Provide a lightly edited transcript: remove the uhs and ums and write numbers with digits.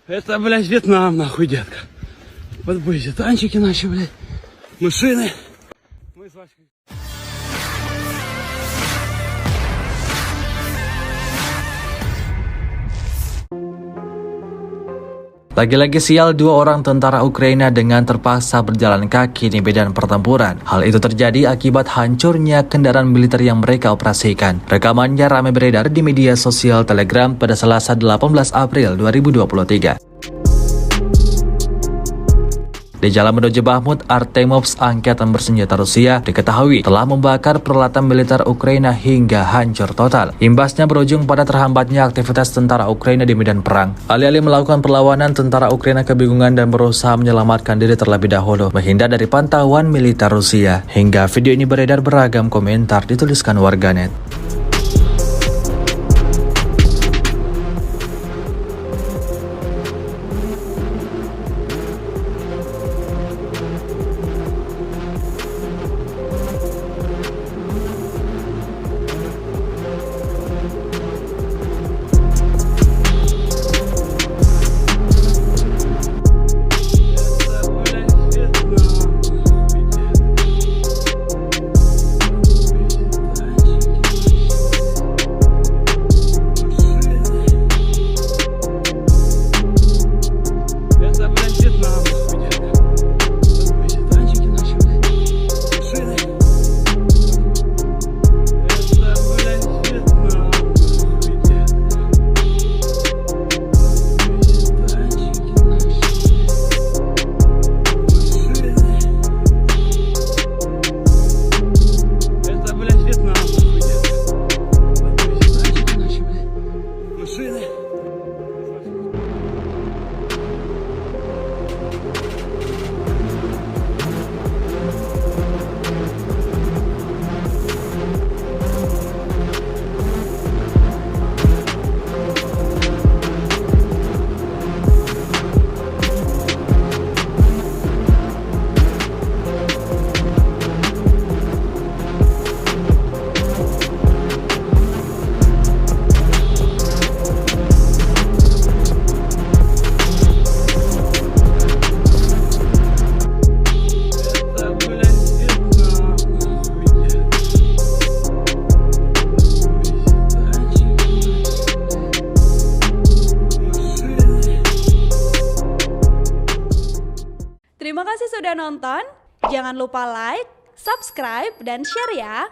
Это, блядь, Вьетнам, нахуй, детка. Подбойся, танчики наши, блядь, машины. Мы с Васькой. Lagi-lagi sial, dua orang tentara Ukraina dengan terpaksa berjalan kaki di medan pertempuran. Hal itu terjadi akibat hancurnya kendaraan militer yang mereka operasikan. Rekamannya ramai beredar di media sosial Telegram pada Selasa 18 April 2023. Di jalan menuju Bakhmut, Artemovsk, angkatan bersenjata Rusia diketahui telah membakar peralatan militer Ukraina hingga hancur total. Imbasnya berujung pada terhambatnya aktivitas tentara Ukraina di medan perang. Alih-alih melakukan perlawanan, tentara Ukraina kebingungan dan berusaha menyelamatkan diri terlebih dahulu, menghindar dari pantauan militer Rusia. Hingga video ini beredar, beragam komentar dituliskan warganet. Terima kasih sudah nonton. Jangan lupa like, subscribe, dan share ya.